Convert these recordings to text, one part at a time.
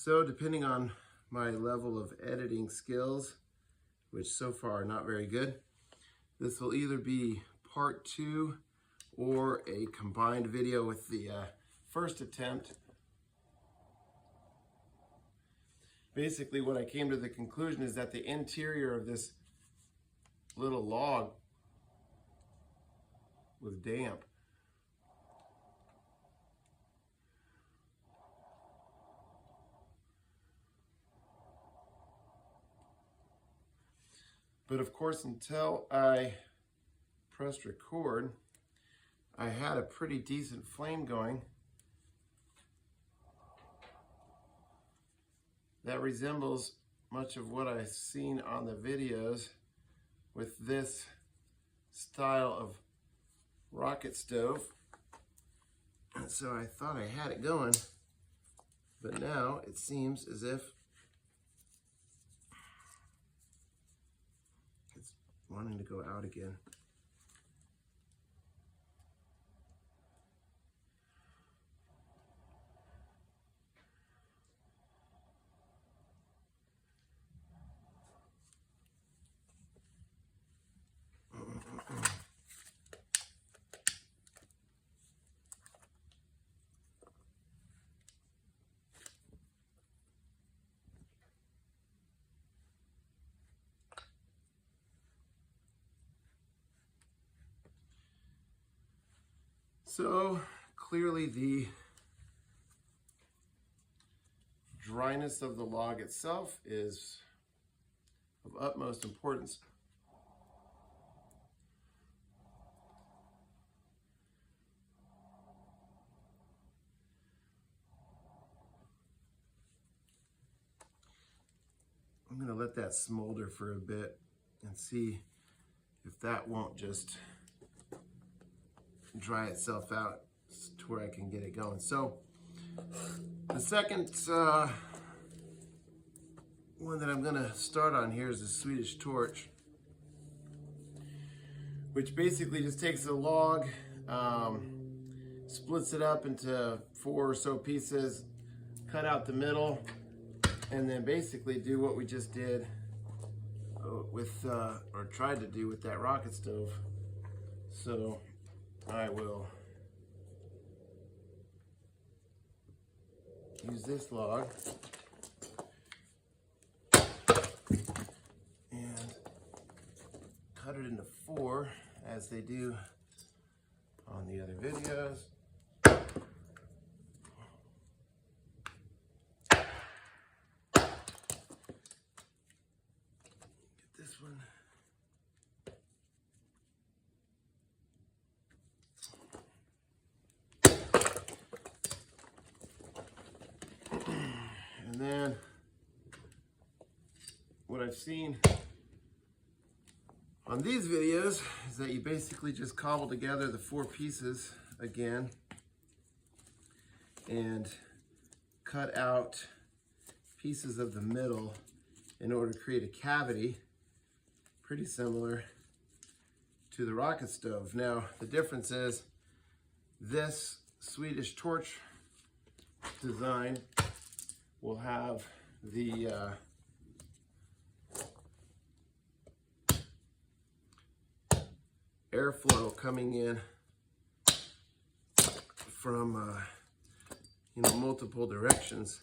So depending on my level of editing skills, which so far are not very good, this will either be part 2 or a combined video with the first attempt. Basically what I came to the conclusion is that the interior of this little log was damp. But of course, until I pressed record, I had a pretty decent flame going that resembles much of what I've seen on the videos with this style of rocket stove. And so I thought I had it going, but now it seems as if it's wanting to go out again. So clearly the dryness of the log itself is of utmost importance. I'm going to let that smolder for a bit and see if that won't just dry itself out to where I can get it going. So the second one that I'm going to start on here is the Swedish torch, which basically just takes a log, splits it up into 4 or so pieces, cut out the middle, and then basically do what we just did with, or tried to do with that rocket stove. So I will use this log and cut it into 4 as they do on the other videos. Get this one. And then what I've seen on these videos is that you basically just cobble together the 4 pieces again and cut out pieces of the middle in order to create a cavity, pretty similar to the rocket stove. Now, the difference is this Swedish torch design will have the airflow coming in from multiple directions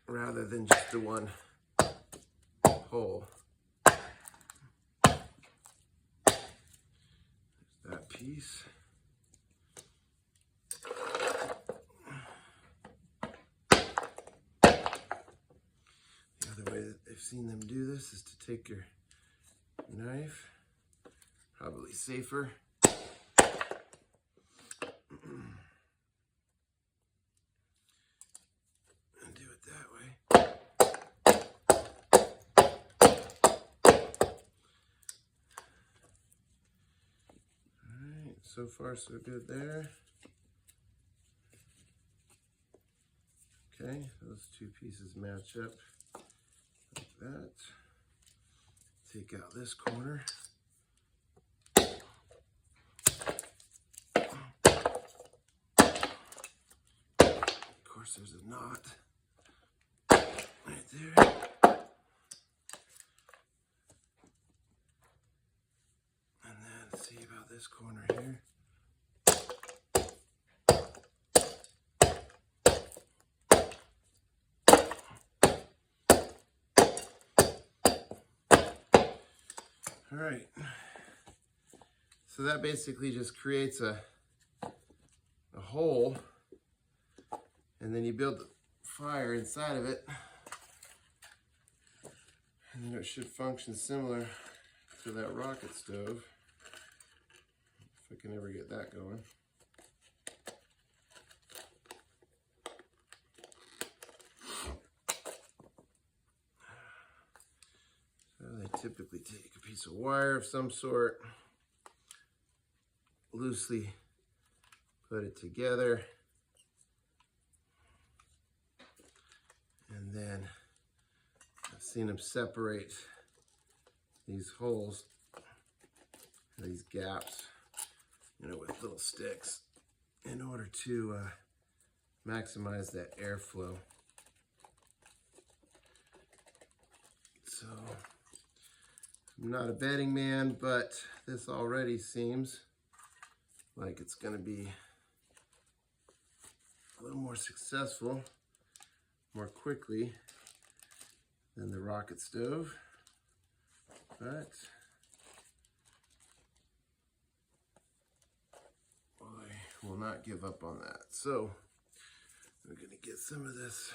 rather than just the one hole. There's that piece. The way that I've seen them do this is to take your knife, probably safer, and do it that way. Alright, so far so good there. Okay, those 2 pieces match up. That. Take out this corner. Of course, there's a knot. Let's see about this corner here. All right, so that basically just creates a hole, and then you build the fire inside of it, and then it should function similar to that rocket stove, if I can ever get that going. They typically take a piece of wire of some sort, loosely put it together, and then I've seen them separate these holes, these gaps, with little sticks in order to maximize that airflow. So I'm not a betting man, but this already seems like it's going to be a little more successful, more quickly than the rocket stove, but I will not give up on that. So we're going to get some of this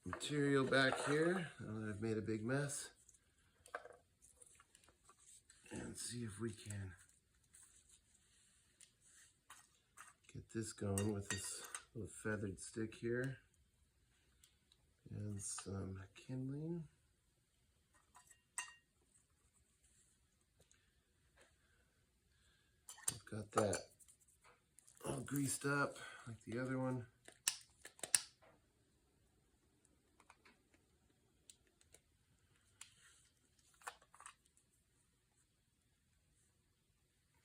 material back here. Now that I've made a big mess, and see if we can get this going with this little feathered stick here and some kindling. I've got that all greased up like the other one.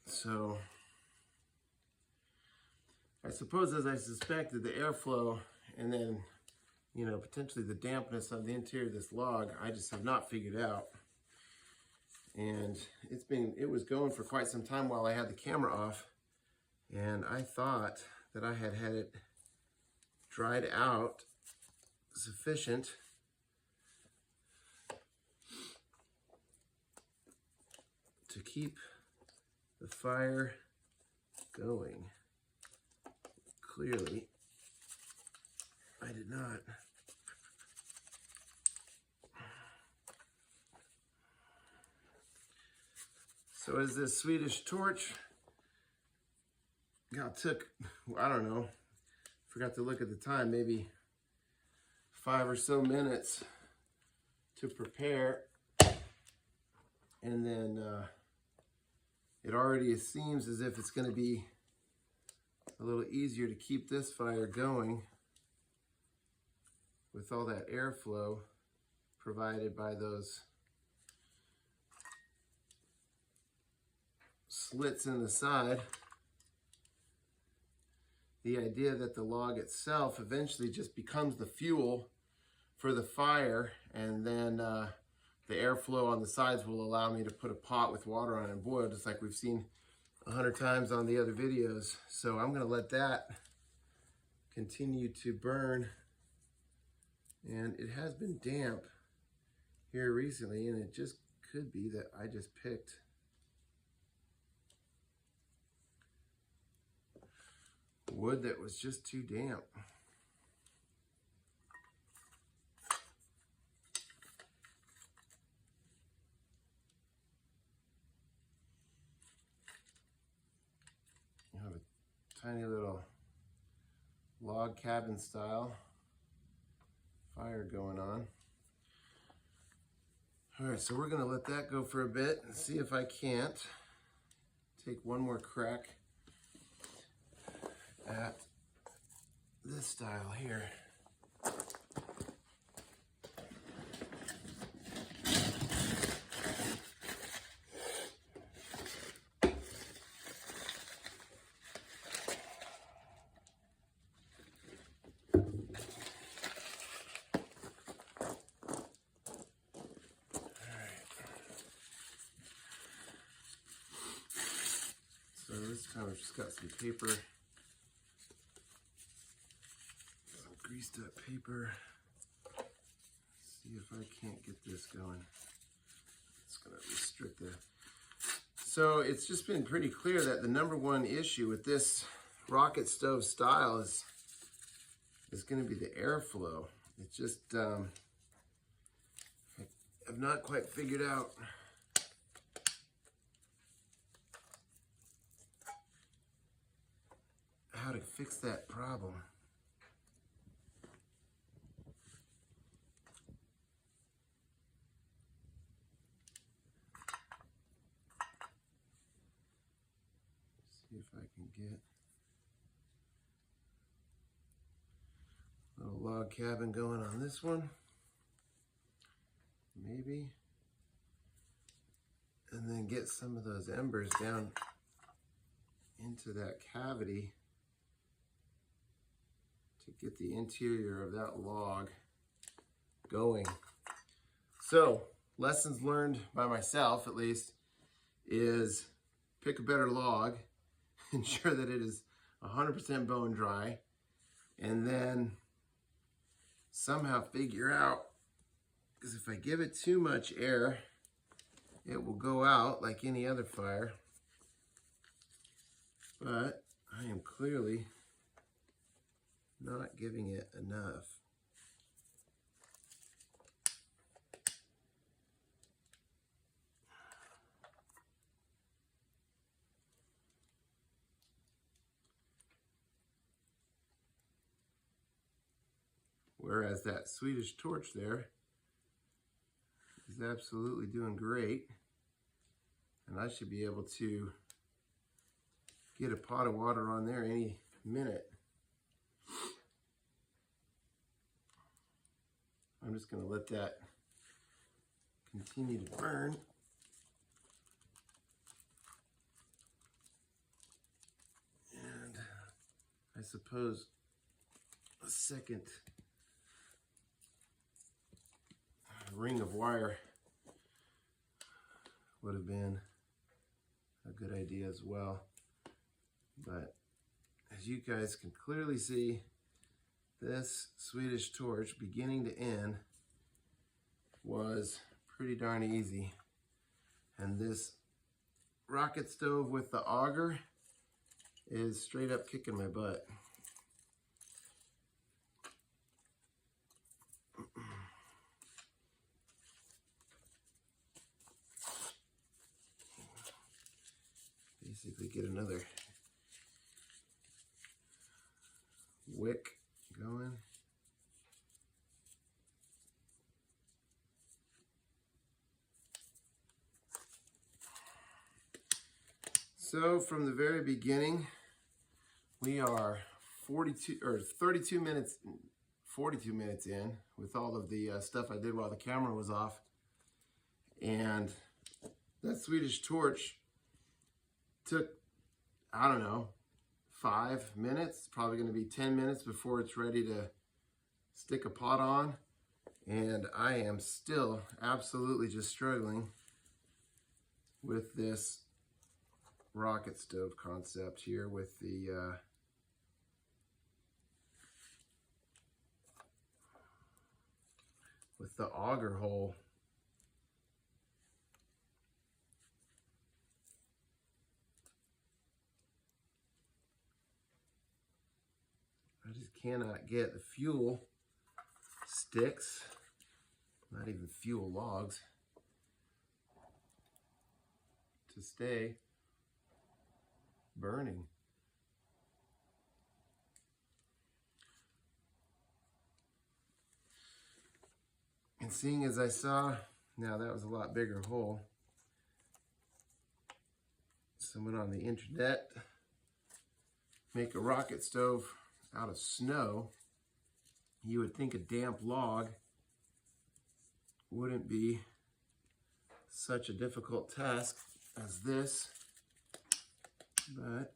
So I suppose, as I suspected, the airflow and then, potentially the dampness of the interior of this log, I just have not figured out. And it was going for quite some time while I had the camera off, and I thought that I had it dried out sufficient to keep the fire going. Clearly, I did not. So as this Swedish torch took, I don't know, forgot to look at the time, maybe 5 or so minutes to prepare, and then it already seems as if it's going to be a little easier to keep this fire going with all that airflow provided by those slits in the side. The idea that the log itself eventually just becomes the fuel for the fire, and then the airflow on the sides will allow me to put a pot with water on it and boil, just like we've seen 100 times on the other videos. So I'm going to let that continue to burn, and it has been damp here recently, and it just could be that I just picked wood that was just too damp. You have a tiny little log cabin style fire going on. All right, so we're gonna let that go for a bit and see if I can't take one more crack at this style here. this time I've just got some paper, some greased up paper. Let's see if I can't get this going. It's gonna restrict the. So it's just been pretty clear that the number one issue with this rocket stove style is going to be the airflow. It's just I've not quite figured out how to fix that problem. See if I can get a little log cabin going on this one. Maybe. And then get some of those embers down into that cavity to get the interior of that log going. So, lessons learned by myself, at least, is pick a better log, ensure that it is 100% bone dry, and then somehow figure out, because if I give it too much air, it will go out like any other fire. But I am clearly not giving it enough. Whereas that Swedish torch there is absolutely doing great. And I should be able to get a pot of water on there any minute. I'm just going to let that continue to burn. And I suppose a second ring of wire would have been a good idea as well. But as you guys can clearly see, this Swedish torch, beginning to end, was pretty darn easy. And this rocket stove with the auger is straight up kicking my butt. Basically get another wick going. So from the very beginning, we are 42 minutes in with all of the stuff I did while the camera was off. And that Swedish torch took, I don't know, 5 minutes, probably going to be 10 minutes before it's ready to stick a pot on. And I am still absolutely just struggling with this rocket stove concept here with the auger hole. I just cannot get the fuel sticks, not even fuel logs, to stay burning. And seeing as I saw, now that was a lot bigger hole, someone on the internet make a rocket stove out of snow, you would think a damp log wouldn't be such a difficult task as this, but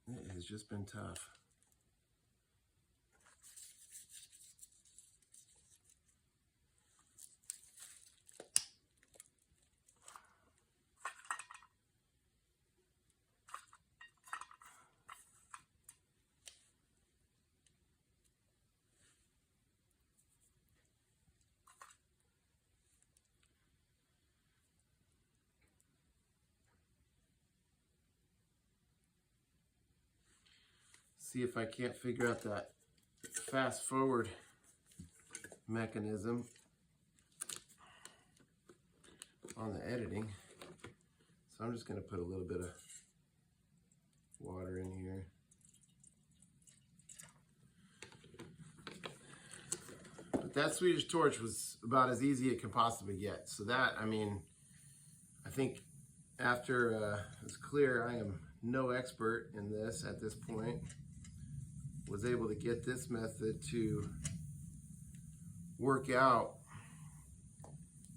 it has just been tough. see if I can't figure out that fast forward mechanism on the editing. So I'm just going to put a little bit of water in here. But that Swedish torch was about as easy as it can possibly get. So that, I mean, I think after it's clear I am no expert in this at this point, was able to get this method to work out.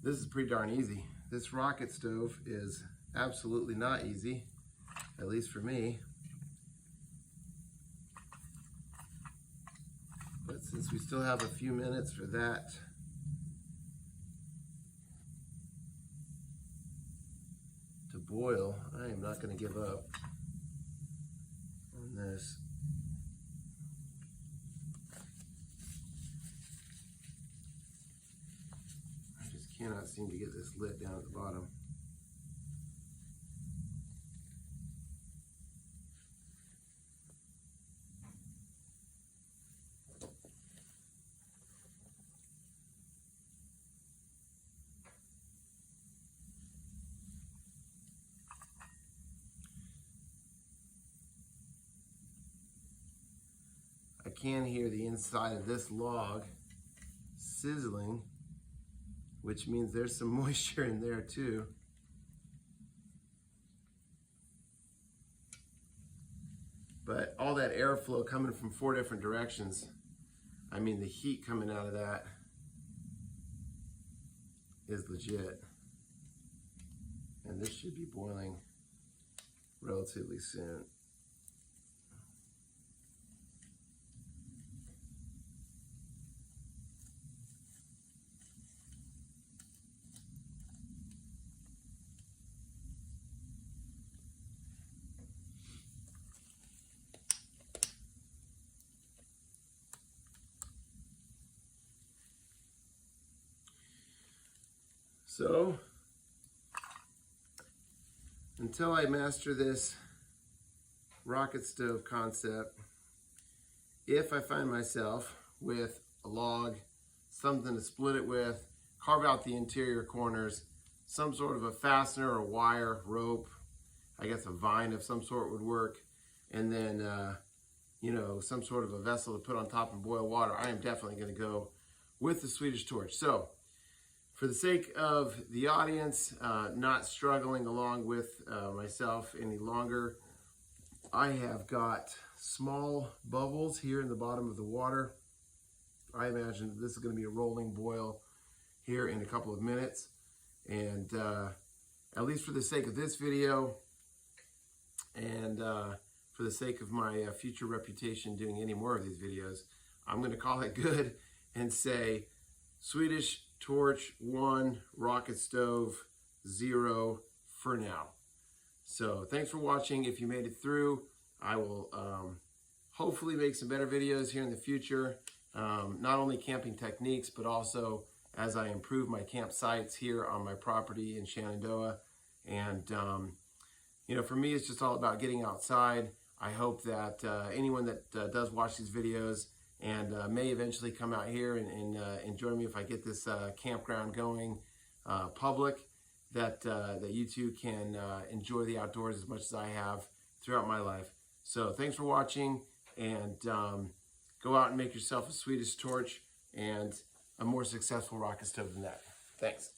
This is pretty darn easy. This rocket stove is absolutely not easy, at least for me. But since we still have a few minutes for that to boil, I am not going to give up on this. I just cannot seem to get this lid down at the bottom. I can hear the inside of this log sizzling, which means there's some moisture in there too. But all that airflow coming from 4 different directions, I mean the heat coming out of that is legit. And this should be boiling relatively soon. So, until I master this rocket stove concept, if I find myself with a log, something to split it with, carve out the interior corners, some sort of a fastener or wire, rope, I guess a vine of some sort would work, and then, you know, some sort of a vessel to put on top and boil water, I am definitely going to go with the Swedish torch. So, for the sake of the audience, not struggling along with myself any longer, I have got small bubbles here in the bottom of the water. I imagine that this is going to be a rolling boil here in a couple of minutes. And at least for the sake of this video and for the sake of my future reputation doing any more of these videos, I'm going to call it good and say Swedish-torch 1, rocket stove 0 for now. So thanks for watching. If you made it through, I will hopefully make some better videos here in the future. Not only camping techniques, but also as I improve my campsites here on my property in Shenandoah. And you know, for me, it's just all about getting outside. I hope that anyone that does watch these videos and may eventually come out here and join me if I get this campground going public, that you too can enjoy the outdoors as much as I have throughout my life. So thanks for watching, and go out and make yourself a Swedish torch and a more successful rocket stove than that. Thanks.